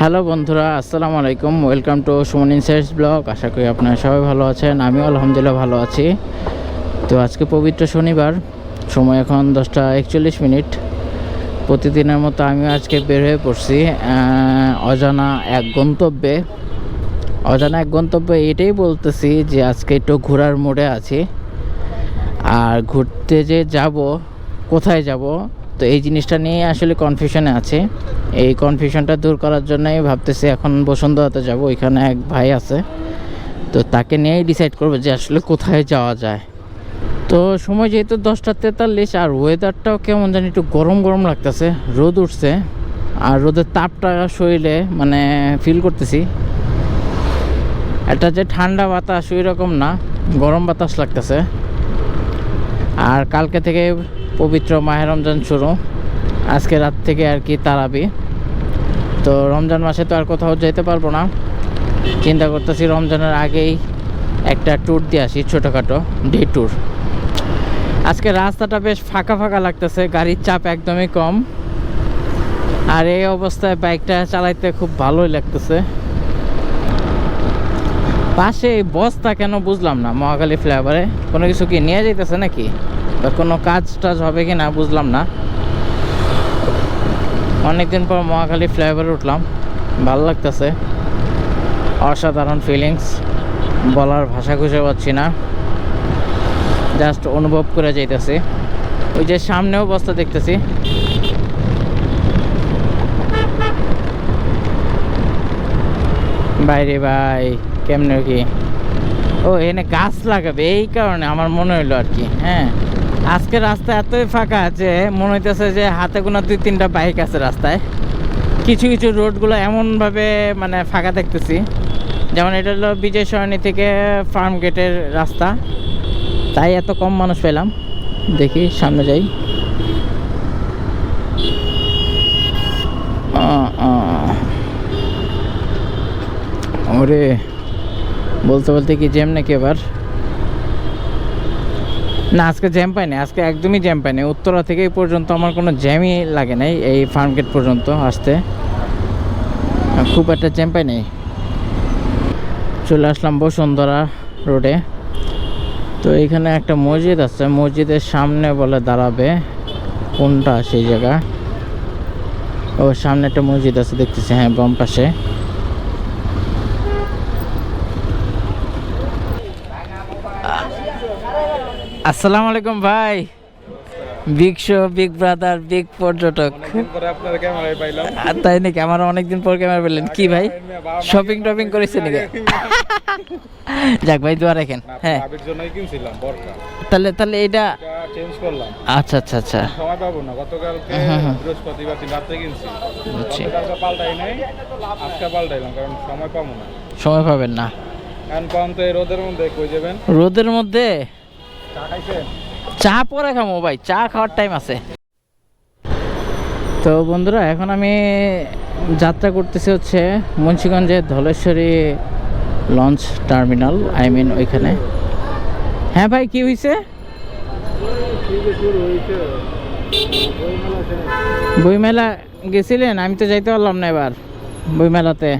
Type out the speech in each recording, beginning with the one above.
Hello বন্ধুরা, আসসালামু আলাইকুম। Welcome to Suman insights blog. আশা করি আপনারা সবাই ভালো আছেন। আমিও আলহামদুলিল্লাহ ভালো আছি। তো আজকে পবিত্র শনিবার, সময় এখন 10টা 41। প্রতিদিনের মতো আমিও আজকে বের হয়ে পড়ছি অজানা এক গন্তব্যে। এটাই বলতেছি যে আজকে একটু ঘোরার মোড়ে আছি। আর ঘুরতে যে যাব, কোথায় যাব, তো এই জিনিসটা নিয়ে আসলে কনফিউশনে আছে। এই কনফিউশনটা দূর করার জন্যই ভাবতেছি এখন বসুন্ধরাতে যাব। ওইখানে এক ভাই আছে, তো তাকে নিয়েই ডিসাইড করবো যে আসলে কোথায় যাওয়া যায়। তো সময় যেহেতু 10টা 43, আর ওয়েদারটাও কেমন জানি একটু গরম গরম লাগতেছে। রোদ উঠছে, আর রোদের তাপটা শরীরে মানে ফিল করতেছি। এটা যে ঠান্ডা বাতাস ওই রকম না, গরম বাতাস লাগতেছে। আর কালকে থেকে পবিত্র মাহে রমজান শুরু, আজকে রাত থেকে আর কি তারাবি। তো রমজান মাসে তো আর কোথাও যেতে পারবো না। চিন্তা করতেছি রমজানের আগেই একটা ট্যুর দিয়ে আসি, ছোটোখাটো ডে ট্যুর। আজকে রাস্তাটা বেশ ফাঁকা ফাঁকা লাগতেছে, গাড়ির চাপ একদমই কম। আর এই অবস্থায় বাইকটা চালাইতে খুব ভালোই লাগতেছে। পাশে বস্তা কেন বুঝলাম না, মহাখালী ফ্লাইওভারে কোনো কিছু কি নিয়ে যাইতেছে নাকি, বা কোনো কাজ টাজ হবে কি না বুঝলাম না। অনেকদিন পর মহাখালী ফ্লাইওভারে উঠলাম, ভালো লাগতেছে। অসাধারণ ফিলিংস, বলার ভাষা খুঁজে পাচ্ছি না, জাস্ট অনুভব করে যাইতেছি। ওই যে সামনেও বস্তা দেখতেছি। বাইরে ভাই কেমনে কি, ও এখানে গাছ লাগাবে এই কারণে আমার মনে হইলো আর কি। হ্যাঁ, আজকে রাস্তা এতই ফাঁকা আছে, মনে হইতেছে যে হাতে গোনা 2-3টা বাইক আছে রাস্তায়। কিছু কিছু রোডগুলো এমনভাবে মানে ফাঁকা দেখতেছি, যেমন এটা হলো বিজয় সরণি থেকে ফার্ম গেটের রাস্তা, তাই এত কম মানুষ পেলাম। দেখি সামনে যাই। ওরে বলতে বলতে কি জ্যাম নাকি এবার? না, আজকে জ্যাম পাইনি, আজকে একদমই জ্যাম পাইনি। উত্তরা থেকে এই পর্যন্ত আমার কোনো জ্যামই লাগে নাই, এই ফার্ম গেট পর্যন্ত আসতে খুব একটা জ্যাম পাইনি। চলে আসলাম বসুন্ধরা রোডে। তো এইখানে একটা মসজিদ আছে, মসজিদের সামনে বলে দাঁড়াবে। কোনটা সেই জায়গা? ও সামনে একটা মসজিদ আছে দেখতেছি, হ্যাঁ বাম পাশে। আসসালামু আলাইকুম ভাই। Big show, big brother, big পর্যটক। তাই নাকি? আমার অনেকদিন পর ক্যামেরা পেলেন কি ভাই? শপিং টপিং করেছে নাকি? যাক ভাই, দোয়া রাখেন। হ্যাঁ, তাহলে তাহলে এটা চেঞ্জ করলাম। আচ্ছা আচ্ছা আচ্ছা, সময় পাবো না। গতকালকে বৃহস্পতিবার রাতে কিনছি, গতকালকে পাল্টাই নাই, আজকে পাল্টাইলাম কারণ সময় পাবো না। সময় পাবেন না কারণ কোন তো এই রোদের মধ্যে কই যাবেন? রোদের মধ্যে চা খাইছেন? চা পরে খাবো ভাই, চা খাওয়ার টাইম আছে। তো বন্ধুরা, এখন আমি যাত্রা করতেছি হচ্ছে মুন্সিগঞ্জের Dhaleshwari launch terminal, I mean ওইখানে। হ্যাঁ ভাই, কি হয়েছে? বইমেলা গেছিলেন? আমি তো যাইতে পারলাম না এবার বইমেলাতে।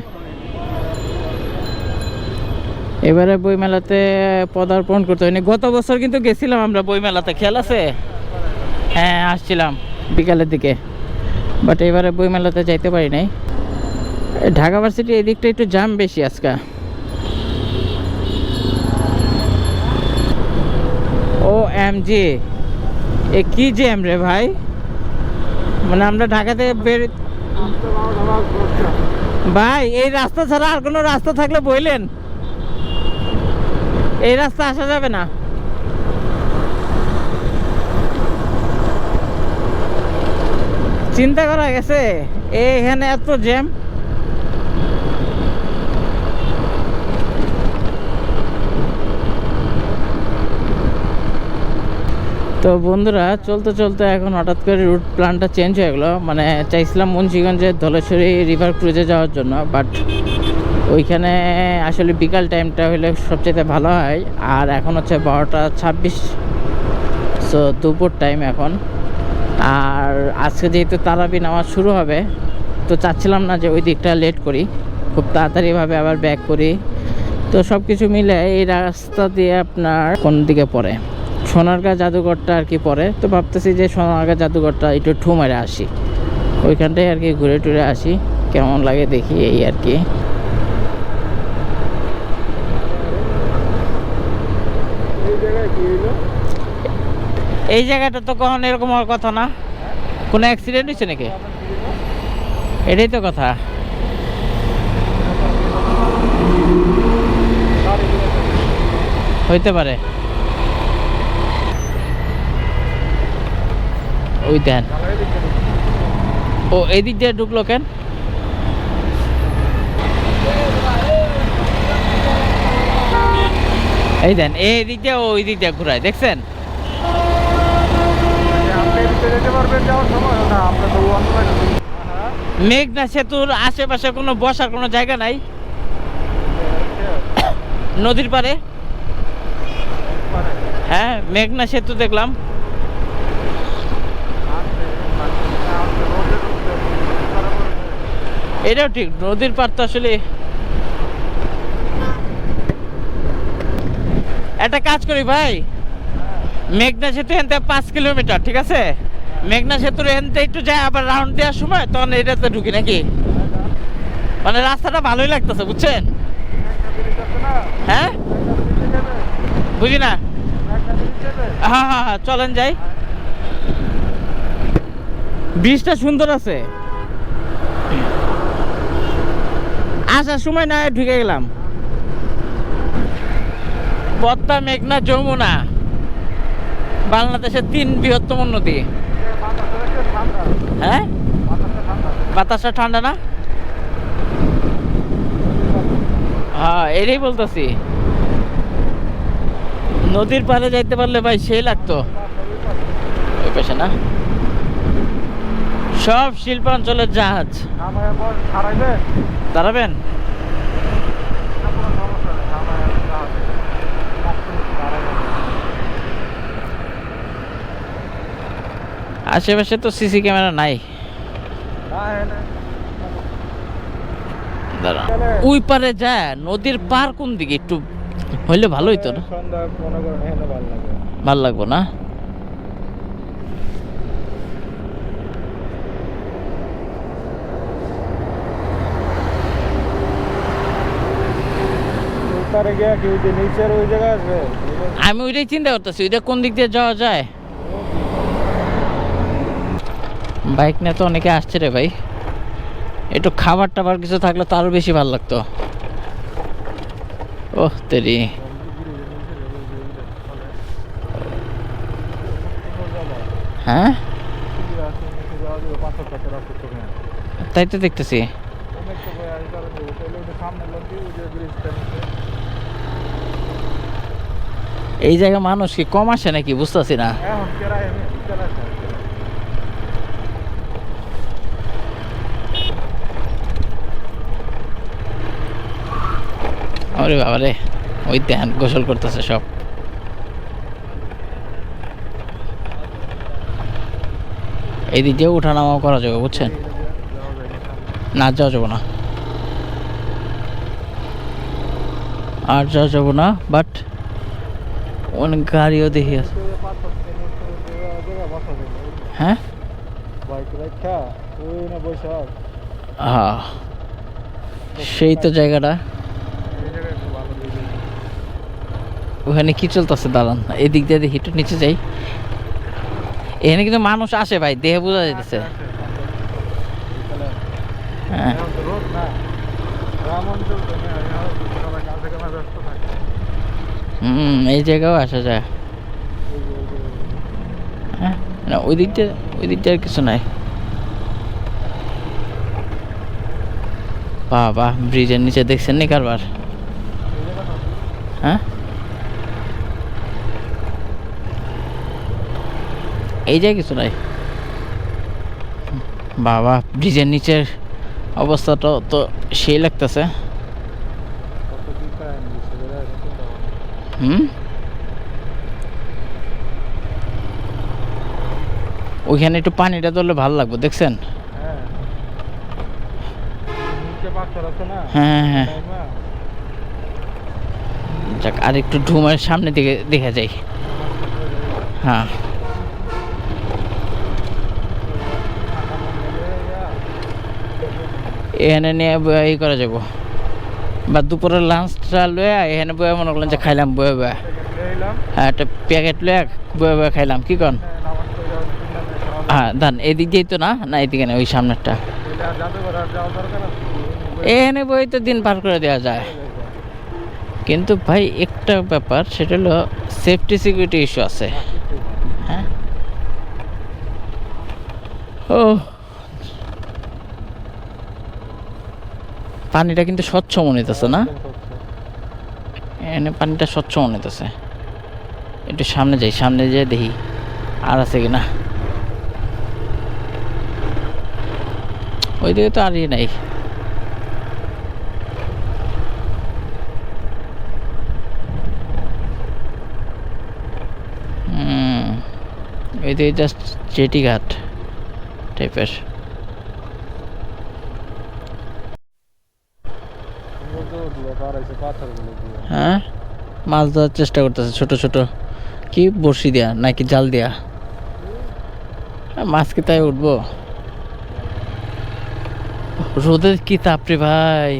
এবারে বইমেলাতে পদার্পণ করতে হয়নি। গত বছর কিন্তু গেছিলাম আমরা বইমেলাতে, খেয়াল আছে? হ্যাঁ, আসছিলাম বিকালের দিকে, বাট এবারে বইমেলাতে যাইতে পারি নাই। ঢাকা ভার্সিটি এই দিকটা একটু জ্যাম বেশি আজকে। ও এম জি, এ কি জ্যাম রে ভাই! মানে আমরা ঢাকাতে ভাই, এই রাস্তা ছাড়া আর কোনো রাস্তা থাকলে বললেন, এই রাস্তা আসা যাবে না। চিন্তা করা গেছে এখানে এত জ্যাম। তো বন্ধুরা, চলতে চলতে এখন হঠাৎ করে রুট প্ল্যানটা চেঞ্জ হয়ে গেলো। মানে চাইছিলাম মুন্সিগঞ্জের ধলেশ্বরী রিভার ক্রুজে যাওয়ার জন্য, বাট ওইখানে আসলে বিকাল টাইমটা হলে সবচেয়ে ভালো হয়। আর এখন হচ্ছে 12টা 26, সো দুপুর টাইম এখন। আর আজকে যেহেতু তারাবি নামাজ শুরু হবে, তো চাচ্ছিলাম না যে ওই দিকটা লেট করি, খুব তাড়াতাড়িভাবে আবার ব্যাক করি। তো সব কিছু মিলে এই রাস্তা দিয়ে আপনার কোন দিকে পড়ে, সোনারগাঁ জাদুঘরটা আর কি পড়ে। তো ভাবতেছি যে সোনারগাঁ জাদুঘরটা একটু ঠু মেরে আসি, ওইখানটায় আর কি ঘুরে টুরে আসি, কেমন লাগে দেখি এই আর কি। এই জায়গাটা তো কখনো এরকম হওয়ার কথা না, কোনো অ্যাক্সিডেন্ট হয়েছে নাকি? এটাই তো কথা। হইতে পারে। ওই দেন, ও এই দিক দিয়ে ঢুকলো কেন? এই দেন এই দিক দিয়ে ওই দিক দিয়ে ঘুরায়, দেখছেন? মেঘনা সেতুর আশেপাশে কোনো বসার কোনো জায়গা নাই নদীর পারে? হ্যাঁ, মেঘনা সেতু দেখলাম। এটাও ঠিক, নদীর পার তো আসলে। একটা কাজ করি ভাই, মেঘনা সেতু এনতে 5 কিলোমিটার, ঠিক আছে? মেঘনা সেতুর এনতে একটু যায়, আবার রাউন্ড দেওয়ার সময় তখন এটাতে ঢুকি নাকি? মানে রাস্তাটা ভালোই লাগতেছে, বুঝছেন? হ্যাঁ, বুঝি না। হ্যাঁ হ্যাঁ হ্যাঁ, চলেন যাই। ব্রিজটা সুন্দর আছে, আসার সময় না ঢুকে গেলাম। পদ্মা, মেঘনা, যমুনা বাংলাদেশের 3 বৃহত্তম নদী। হ্যাঁ, বাতাসটা ঠান্ডা না? হ্যাঁ, এটাই বলতেছি, নদীর পাড়ে যাইতে পারলে ভাই সেই লাগতো। ওই পাশে না সব শিল্পাঞ্চলের জাহাজ। দাঁড়াবেন? আশেপাশে তো সিসি ক্যামেরা নাই। দাঁড়া, ওই পারে যায়, নদীর পার কোন দিকে একটু হইলে ভালো হইতো না? ভাল লাগবো না? আমি ওইটাই চিন্তা করতেছি, ওইটা কোন দিক দিয়ে যাওয়া যায়। বাইক নিয়ে তো অনেকে আসছে রে ভাই, একটু খাবার টাবার কিছু থাকলে তো আরো বেশি ভালো লাগতো। ওহ তেরি, হ্যাঁ তাই তো দেখতেছি। এই জায়গায় মানুষ কি কম আসে নাকি বুঝতেছি না। আরে বাবা রে, ওই দেন গোসল করতেছে সব। এই দিক দিয়ে উঠা নামাও করা যাবে, বুঝছেন? না যাওয়া যাবো না, আর যাওয়া যাবো না, বাট অনেক গাড়িও দেখি আছে। হ্যাঁ হ্যাঁ, সেই তো জায়গাটা। ওখানে কি চলতেছে দাঁড়ান, এদিক দিয়ে দেখি, একটু নিচে যাই। এখানে কিন্তু মানুষ আসে ভাই, দেহে বোঝা যাইতেছে। হ্যাঁ, এই জায়গাও আসা যায়। হ্যাঁ, না ওই দিকটা আর কিছু নাই। বাবা, ব্রিজের নিচে দেখছেন নি কারবার? হ্যাঁ, এই জায়গায় কিছু নাই। বাবা, ব্রিজের নিচের অবস্থাটা তো সেই লাগতেছে। ওইখানে একটু পানিটা ধরলে ভালো লাগবে, দেখছেন? হ্যাঁ হ্যাঁ, যাক আর একটু ঢুমের সামনে দিকে দেখা যায়। হ্যাঁ এখানে নিয়ে ই করা যাবো, বা দুপুরের লাঞ্চটা লয়ে এখানে বয়ে মনে করলেন যে খাইলাম বয়ে বয়ে। হ্যাঁ একটা প্যাকেট লয়ে বয়ে বয়ে খাইলাম, কি কন? হ্যাঁ ধান এদিক দিয়েই তো না, না এদিকে না, ওই সামনেরটা এখানে বই তো দিন পার করে দেওয়া যায়। কিন্তু ভাই একটা ব্যাপার, সেটা হলো সেফটি সিকিউরিটি ইস্যু আছে। হ্যাঁ ও পানিটা কিন্তু স্বচ্ছ মনে হইতেছে না, এখানে পানিটা স্বচ্ছ মনে হইতেছে। একটু সামনে যাই, সামনে যেয়ে দেখি আর আছে কিনা। ওইদিকে তো আর নাই। ওইদিকে জাস্ট জেটি ঘাট টাইপের। হ্যাঁ মাছ ধরার চেষ্টা করতেছে ছোট ছোট, কি বড়শি দেয়া নাকি জাল দেয়া? মাছ কি তাই উঠবো? রোদের কি তাপরে ভাই।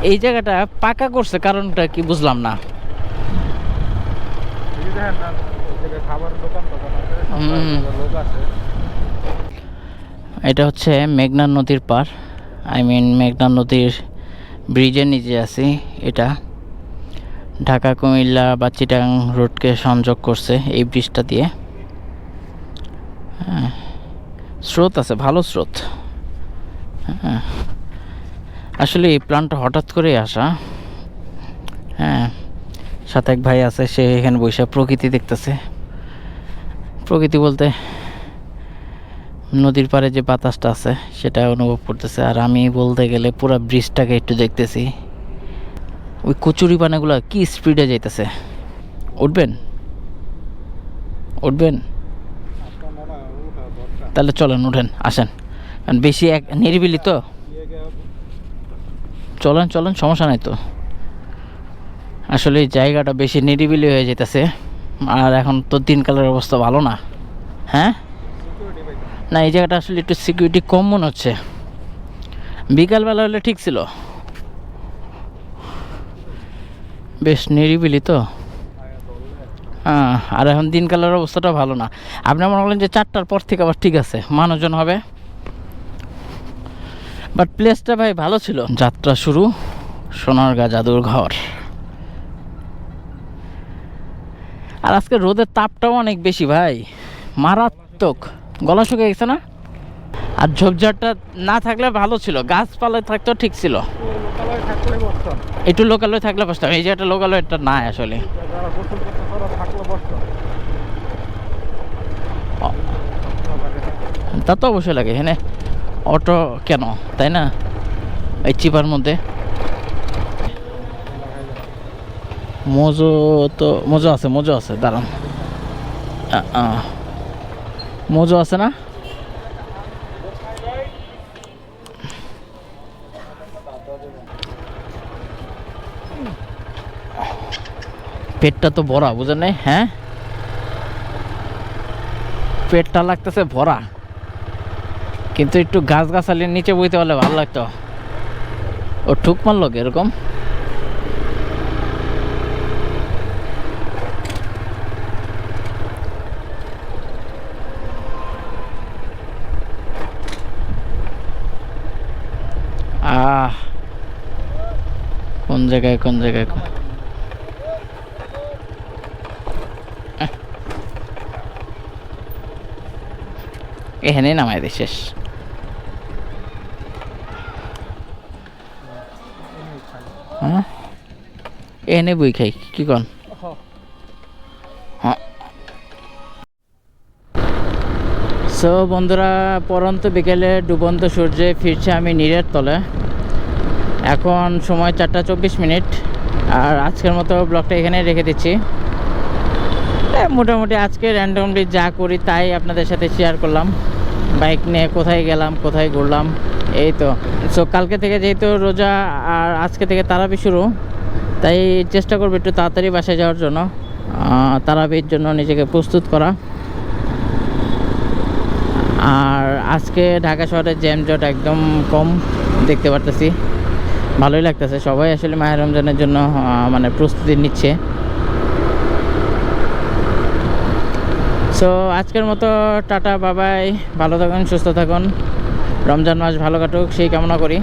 এই জায়গাটা পাকা করছে কারণটা কি বুঝলাম না। এটা হচ্ছে মেঘনা নদীর পার, আই মিন মেঘনা নদীর ব্রিজের নিচে আছি। এটা ঢাকা কুমিল্লা বা চিটাগাং রোডকে সংযোগ করছে এই ব্রিজটা দিয়ে। হ্যাঁ স্রোত আছে, ভালো স্রোত। হ্যাঁ আসলে এই প্ল্যানটা হঠাৎ করেই আসা। হ্যাঁ সাথে এক ভাই আছে, সে এখানে বসে প্রকৃতি দেখতেছে। প্রকৃতি বলতে নদীর পাড়ে যে বাতাসটা আছে সেটা অনুভব করতেছে, আর আমি বলতে গেলে পুরো ব্রিজটাকে একটু দেখতেছি। ওই কচুরি পানাগুলো কি স্পিডে যাইতেছে। উঠবেন উঠবেন? তাহলে চলেন উঠেন, আসেন, কারণ বেশি এক নিরিবিলি তো। চলেন চলেন, সমস্যা নাই তো। আসলে এই জায়গাটা বেশি নিরিবিলি হয়ে যেতেছে, আর এখন তো দিনকালের অবস্থা ভালো না। হ্যাঁ না এই জায়গাটা আসলে একটু সিকিউরিটি কম মনে হচ্ছে। বিকালবেলা হলে ঠিক ছিল, বেশ নিরিবিলি তো। হ্যাঁ আর এখন দিনকালের অবস্থাটা ভালো না। আপনি মনে করলেন যে 4টার পর থেকে আবার ঠিক আছে, মানুষজন হবে। বাট প্লেসটা ভাই ভালো ছিল। যাত্রা শুরু সোনারগাঁ জাদুর ঘর। আর আজকে রোদের তাপটাও অনেক বেশি ভাই, মারাত্মক। গলা শুকিয়ে গেছে না? আর ঝোপঝাড়টা না থাকলে ভালো ছিল, গাছপালা থাকতেও ঠিক ছিল। একটু লোকালয় থাকলে বসতাম, এই যে একটা লোকালয়টা নাই আসলে। তা তো অবশ্যই লাগে, এখানে অটো কেন, তাই না? এই চিপার মধ্যে মজো তো মজো আছে, মজো আছে, দাঁড়ান। মজো আছে না? পেটটা তো ভরা, বুঝেন নাই? হ্যাঁ পেটটা লাগতেছে ভরা, কিন্তু একটু গাছ গাছালির নিচে বইতে পারলে ভালো লাগতো। ও ঠুক মারলো এরকম। কোন জায়গায় কোন জায়গায় এখানে নামাই দে, শেষ। হ্যাঁ এনে বই খাই, কি কন? হ্যাঁ সো বন্ধুরা, পরন্ত বিকেলে ডুবন্ত সূর্যে ফিরছে আমি নীরের তলে। এখন সময় 4টা 24 মিনিট। আর আজকের মতো ব্লগটা এখানে রেখে দিচ্ছি। মোটামুটি আজকে র্যান্ডমলি যা করি তাই আপনাদের সাথে শেয়ার করলাম। বাইক নিয়ে কোথায় গেলাম, কোথায় ঘুরলাম, এই তো। সো কালকে থেকে যেহেতু রোজা আর আজকে থেকে তারাবি শুরু, তাই চেষ্টা করবো একটু তাড়াতাড়ি বাসায় যাওয়ার জন্য, তারাবির জন্য নিজেকে প্রস্তুত করা। আর আজকে ঢাকা শহরের জ্যামজট একদম কম দেখতে পারতেছি, ভালোই লাগতেছে। সবাই আসলে মাহে রমজানের জন্য মানে প্রস্তুতি নিচ্ছে। সো আজকের মতো টাটা, বাবাই, ভালো থাকুন, সুস্থ থাকুন, রমজান মাস ভালো কাটুক সেই কামনা করি।